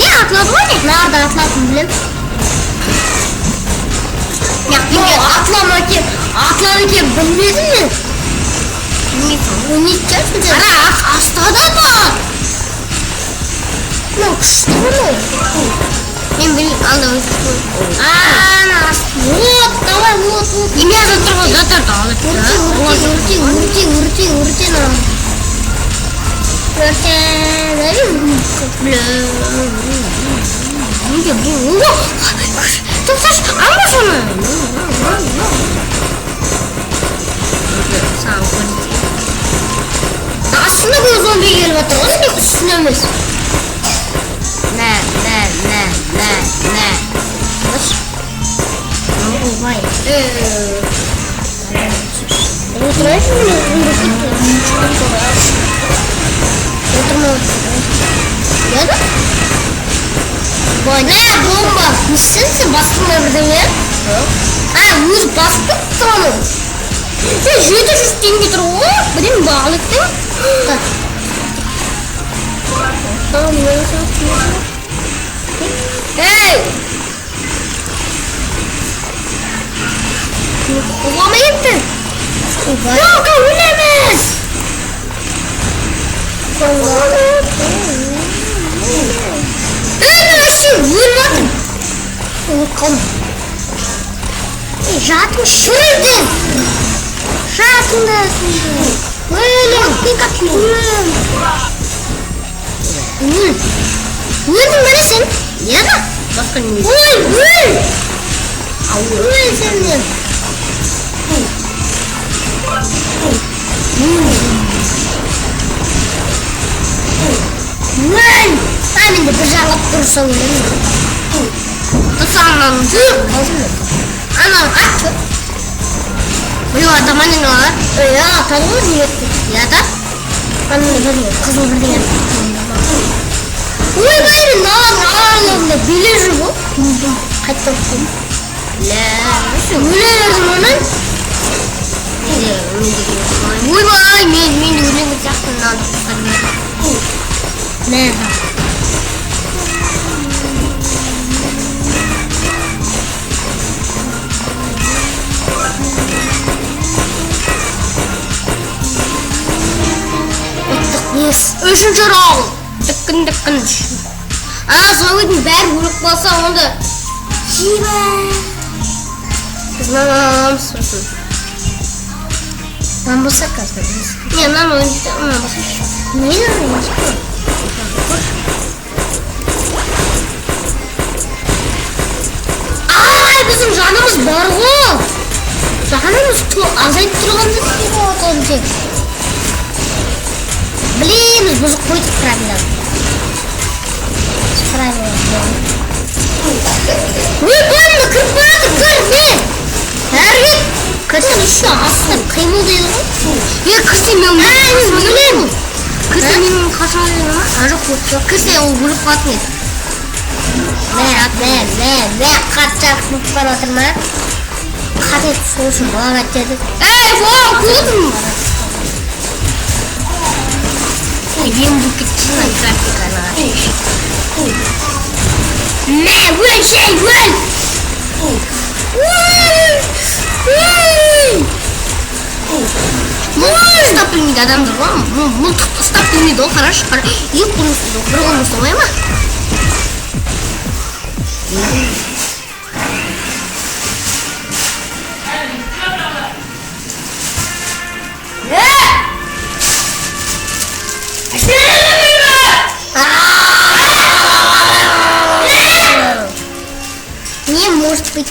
niye atladı var ya? Nerede atladım bileyim? Ya atlamak ki bilmedin mi? Bunu içeceksin sen. Ara hastada da. Yok işte bunu. Ben bileyim anladım. Вот, давай, вот. И меня затормозит. Урти нам. Ты слышишь, а можно? Сам ходите. Aslında bu zombi geliyor. Onu ne üstüne mi? Ne. Отырайын Яда? Бой, бомба! Несенсі басқына бірдеңе? Өз басты тұраның. Жеті жүз теңге тұр ғой, бірін бағылықтың. Эй! Олама етті? Yok, ölemez! Ölmezsin, vurmadın. Kom. Жатың шүрілдің. Жатыңды сүрілдің. Өлім, дикат өлім. Өлдің бәрі сен? Яда? Өл! Өл сенен. Өль! Менде бір жағылып тұрса өлім. Тұсаңнан жүр. Ана атты. Бұл адаманын олар. Атаны ғой жүйетті. Яда? Анын қызыл бірден. Ой, бәрі нағалығында беле жүр бұл. Қайттан құм. Өлердің оның. Ойбай, мен өлеңі сияқтынан Мә. Үшінші раунд. Діккін. Соғыдың бәрі өлік болса, онда жиба. Біз нанамыз тұрсын. Нам болса қазір біз. Не, нам болса. Не болса. Bizim canımız var o. Canımız azayıp durğanda değil o olacak. Блин, biz koyduk правила. Ой, больно, кырпады, кырпы. Әрі, кірсе үші астын қимыл дейді ғой. Кірсе мен білемін. Кірсе менің қашалайын ма? Жоқ, кірсе ол өліп қатын еді. Қатшақ бұлып бар отыр ма? Қатет сол үшін балам әттеді. Вау, көрдің ма? Ем бұл кетсін графиканы. Өл жай, өл! Ұстап білмейді адамдар ғой. Мұлтықты ұстап білмейді ол, қарашы. Ек бұнысы бір қолымызды оңай ма? Не может быть.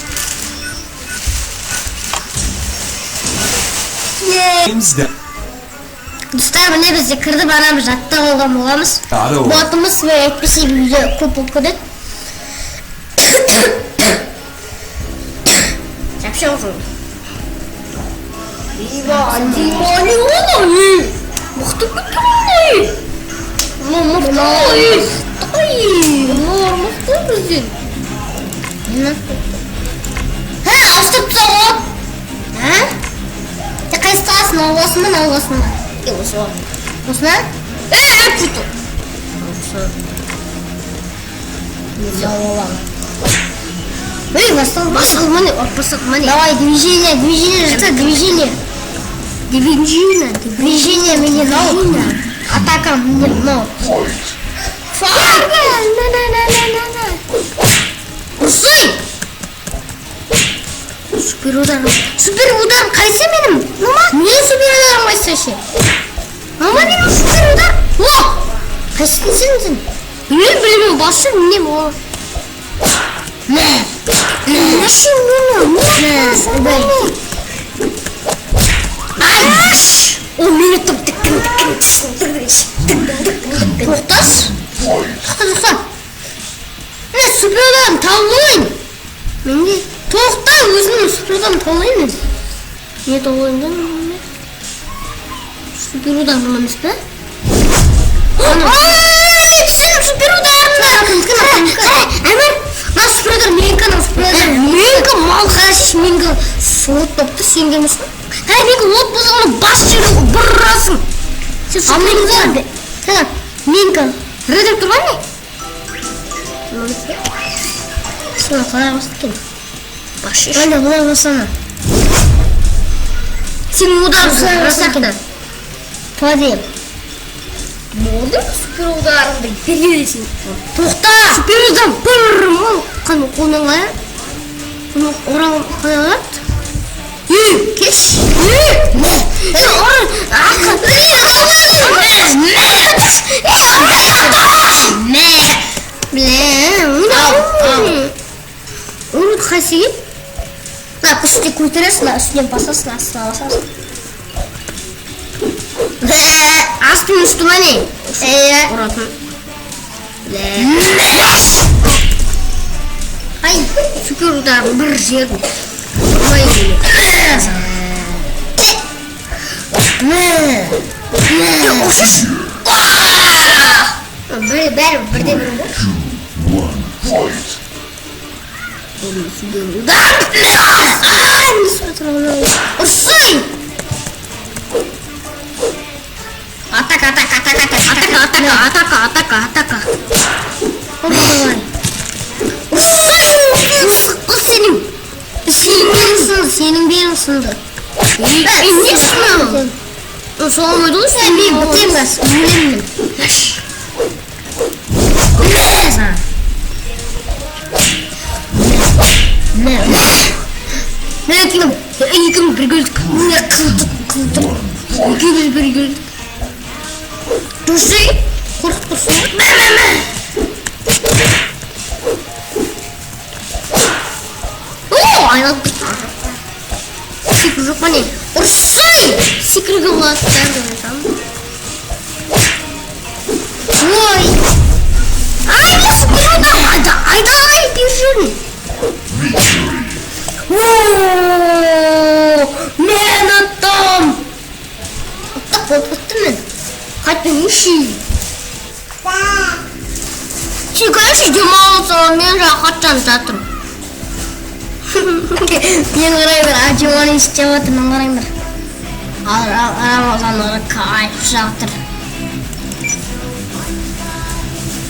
Достар, міне бізде кірді барамыз, жаттап алған боламыз. Ботымыз әйтпесе үйде көп болып кетеді. Жапшы олғын. Диван, мықты күтті ғой. Мықты бізден. Ауыстырып тұсау ғой. Қайсығасын, ауғасымен, ауғасымен. Осына? Пұйты. Басыл міне. Давай, движение жата, движение. Движение мне на. Атака мне на. Фак! Ұрсай! Супер удар қайсы менің? Мен супер ударым қайсы ше? Менің супер удар? Қайсы сенсің? Білмеймін, басы не бол? Нәші Айш! О, мені топ тікін. Тоқтас? Тоқта. Супер ударым, тауын. Менде Тоқта, өзінің суперудан толы емес. Не толы емес? Суперудан толы емес пе? Түсін суперударында! Әмір, мына суперудар менікі, менікі мал қашыш, менікі от топты, сен келмесің. Менікі от болсың, бас жүрі бұрырасың. Сен суперудар. Менікі рөдеп тұрған не? Соны қалай қосты кен? Башыш. Қалай қосаны? Сен удар жасақты. Подем. Болды ма суперударыңды бергелесің? Тоқта! Суперудар бір мол. Қаны қолмен қая? Оны оран қая алады? Кеш! Оны қайсы кеп? Үстіне көтересің, үстіне басасың, астына басасың. Астын үсті ма не? Ұратын. Ай, суперудар бір жердің. Бәрі бірде бір бұл. Суперудар! Ұрсай! Атака. Ұрсай! Сенің! Сенің берің сынды. Мен не сынамын? Соғымайды ғой сен? Мен бітем қас, өлемін. Екеуміз бір көлдік. Екеуміз бір көлдік. Тұрсай? Қорқып тұрсай? Айналып кетті. Секір жоқ па не? Ұрсай! Секірге болады. Ой! Ай, не суперудар! Айдай, деп жүрін. Мен ұттым! Ұттық болып ұттым мен. Қайтпен үші. Сен қайшы демалысың, мен жақаттан жатырмын. Мен қарайбыр, ажуаны істеп отыр, мен қарайбыр. Рамазанлары кайф жатыр.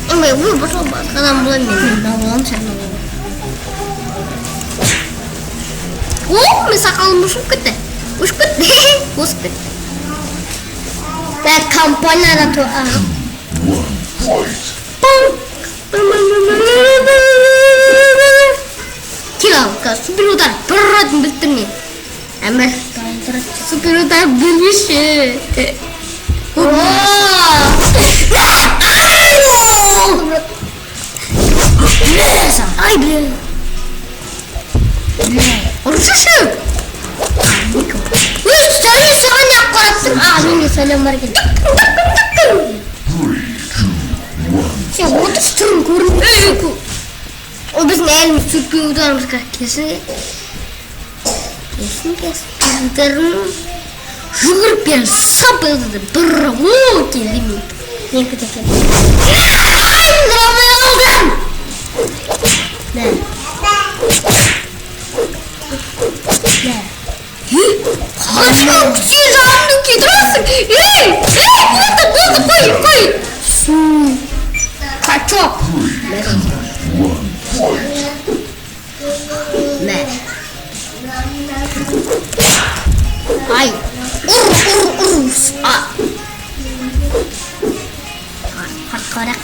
Бұл басқадан болайын мен боламын, сән боламын. Мен сақалым ұшып кетті. Ұшып кетті. Осып кетті. Бәк компанияда туағым. Килалка, суперудар бірратын білттірме. Әмір, суперудар білмеші. Ай, блин. Ұршышы. Сәлем саған ақ қараттым. Менде сәлем бар екен. Сен отыз түрін көрін. Ол біздің әліміз суперударымызға кесін. Суперударым жүгіріп бері сап өтеді. Бір оу келді мен. Мен күте келді. Ай, драмай қалдым. Қашма, сен жағымды кетіресің. Болды, қой. Су. Качок. Ай. Ур. Қарақ.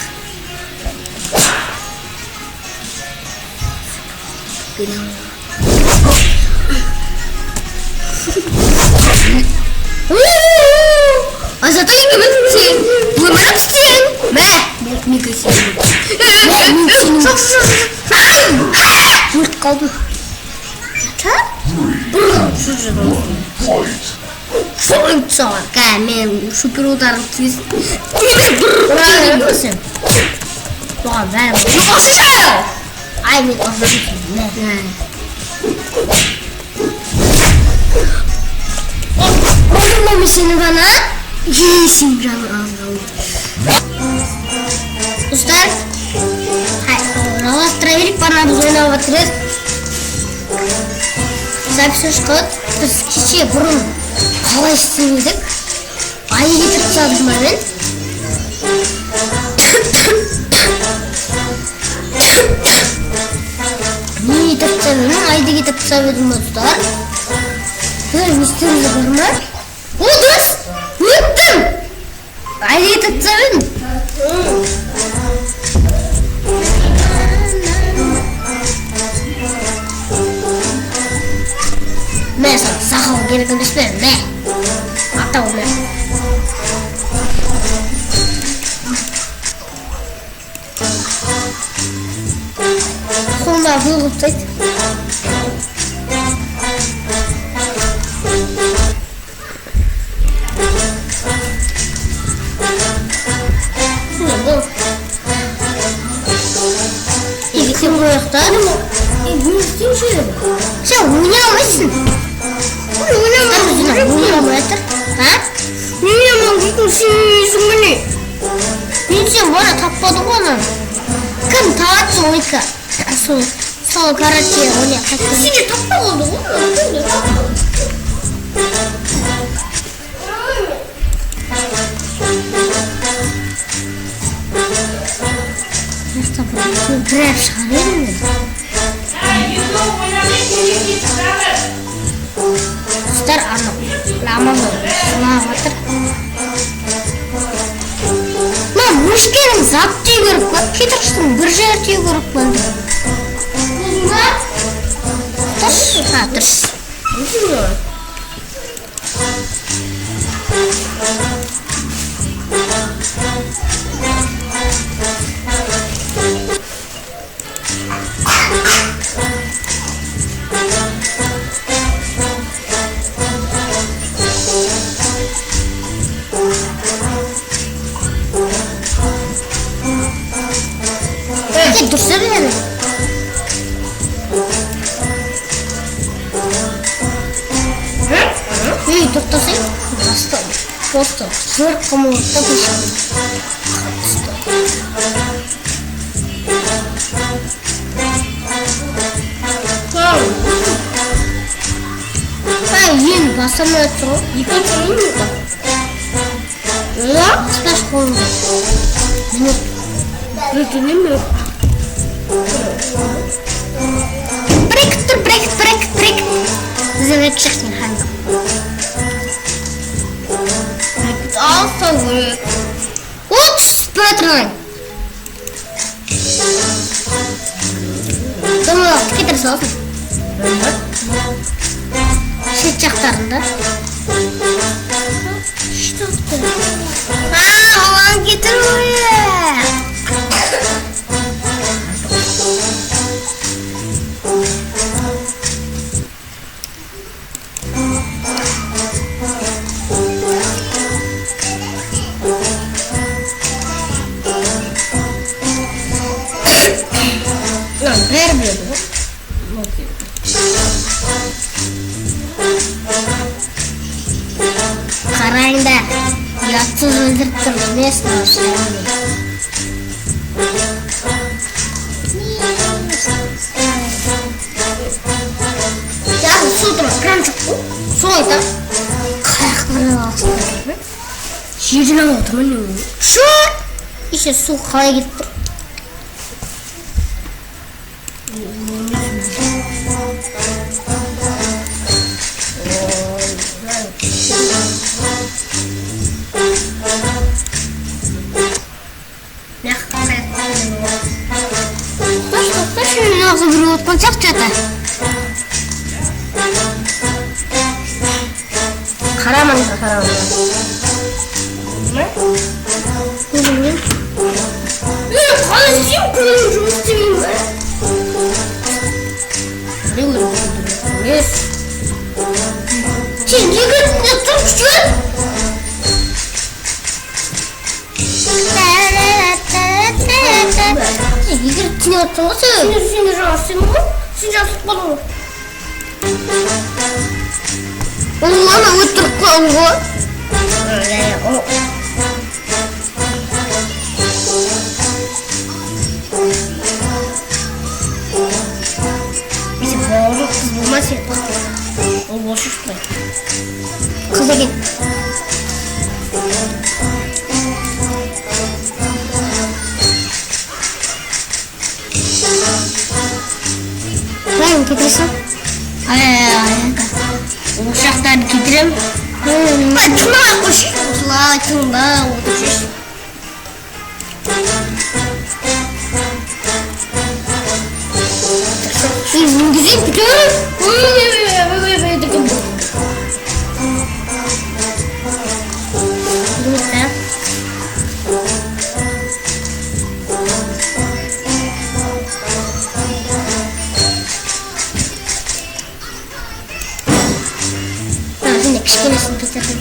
Зато я не выпустил. Вы молодцы. Не красиво. Может, колду. Фойца. Мен суперударым тиз. Тиз. Ай, мен Vurma seni bana. İyisin canım. Dostlar. Ravastırabilik bana biz oynavatırız. Записывай, biz kişiye burun hava istemedik. Ayı getirip çaldım ben. Niye getirip çaldım? Ayı da getirip çaldım dostlar. Böyle müşterimiz var mı? O dost! Unuttum! Ayı getirip çaldım. Ben sana sakal geri göstereyim ne? Hatta o ben. Sonra bulup tut. İlkin boyakta. Gülsün şöyle. Sen oynamışsın. Oynamışsın. Ha? Oynamışsın beni. Niçin bana tapmadık onu? Kın taat soğuyka. Sol karatiye onu. Seni tapma oldu mu? Birer şarayım mı? Star ano, lama mı? Lamadır. Ben müşkerim zat diye görüp bak, getiriştim bir yer diye görüp ben de. Tırş, ha tırş. Dursana yani. Hey, durtasın. Basta. Posto. Zor como tapış. Hey, yeni basamıyorsun. Yıkatayım mı da? Ya, splash koyma. Rütünü mü? Break. Zıvık çıksın hangi? Also break. Ups, patron. Tamam, getir olsun. Şu çaktarında. İşte aman getir oraya. Vermiyordu bu. Karayında yatsız öldürttüm. Ne sınavsın? Ya su durma. Kran çıktı. Su oydu. Kayaklarının altında gibi. Şiirine oturma. Şu. İşte su kaya gitti. Nasıl bir otman çakçatı? Karaman. Ne? Ne? Kalışım kırıyorum istemeyim ben. Ne oluyor? Yes. Şimdi yıkıttım küçük. Yıkıttın yatın nasıl? Sinir rahatsızım bu. Sinir rahatsız bana. والله انا وترك الله bizi bağırıp kız bulmaz ya. O boş usta. Kıza git. Ben gidersem. Ay. Uşaktan giderim. Ben tuna koşuyoruz la tuna koşuyoruz. Güzel gidiyor. Kışkınesini bitirdim.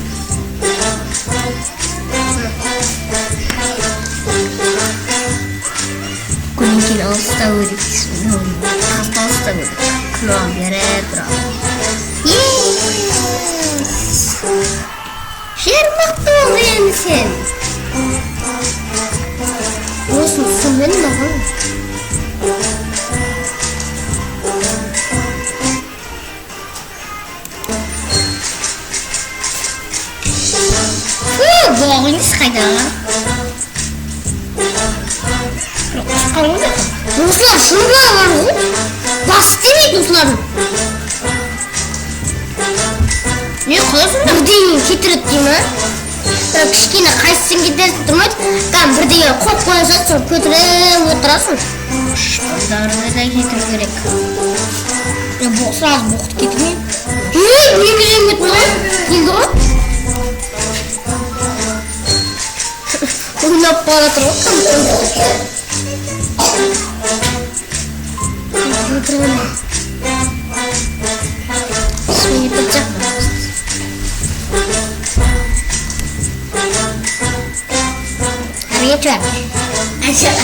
Kuninkin olsa uğrik. Hasta olsa uğrik. Kulağım yere durar. Yes! Şer baktı oldu yani sen. Olsun sen benim bakalım. Boğulmuş kayda. Ruslar şurada var mı? Bastı mı Rusların? Ne kalıyorsun da? Bir deyim kitirit değil mi? Kışkine kaçsın gidersin durmaydı. Tam bir deyim kop koyacaksın kötüre oturasın. Darbe de getir gerek. Ya bu sırası boğut gitmeyin. Ne güzel gitmiyor? Geldi o? Una para troca. Suyu pecah. Harinya cuan. Asyik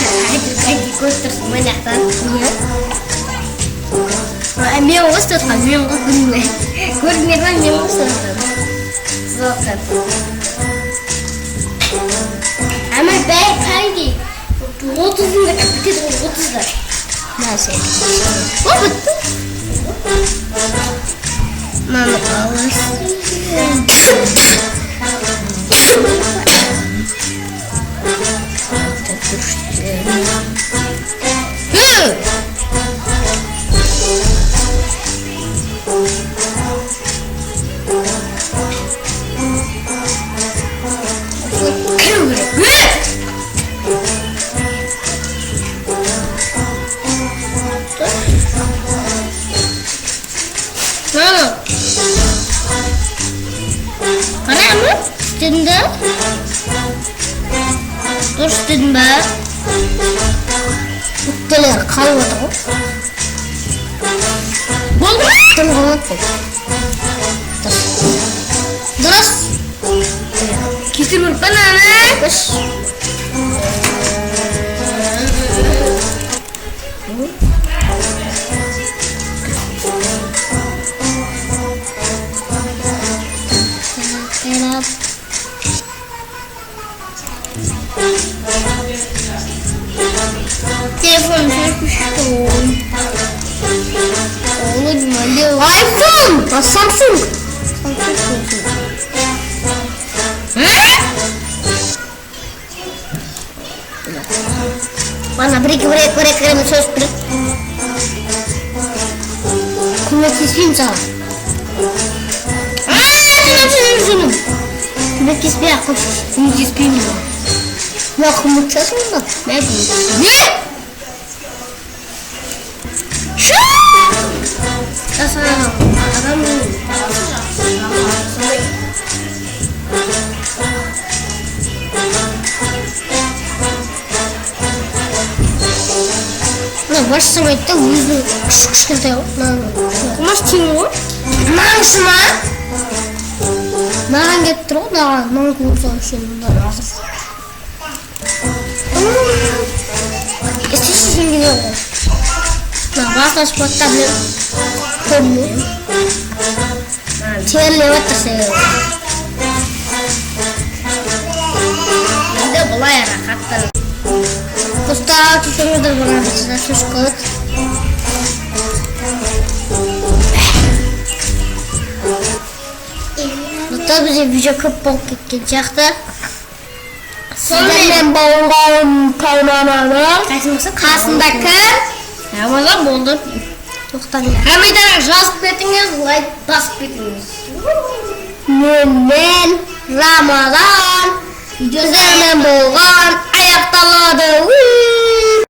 kaji kotor semuanya kan. Iya. Miang was tuh kan miang was gini. Gurni kan miang was tuh. Zokan. Ama ben hangi 30'unda kapatır 30'da. Nasıl? O bitti. Mama alırsın. Üstünde üstünde Utteler kalmadı. Oldu mu? Tamam. Das. Getir bana ne? Baş. Telefon düşmüştüm. Oğlum öyle iPhone. Samsung. Bana break söz break. Kuvvetli film sana. Şunu. Kuvvetli bir akış. Müthiş film. Ya kumutlasın mı? Ne bu? Ne? Şu! Nasıl adam bu? Ne baş samayette yüzü kışkırtı yok. Kumaş kim o? Maaşıma? Naan getir o da naan kursa şimdi lazım. İstiyorsun gidiyor. Nah, bahas sportable. Kamu. Terlewat tersebut. Bunda boleh ya rahat. Ustaz tutuyordur bana size söz kılık. Hatta bize video köp bol ketkençaktı. Sizlerle boğulğun kaynananı kasındaki Ramazan boldu. Toxtayın. Hemen жазып кетіңіз, лайк басып кетіңіз. Мен Рамазан Güzelmen болған аяқталады.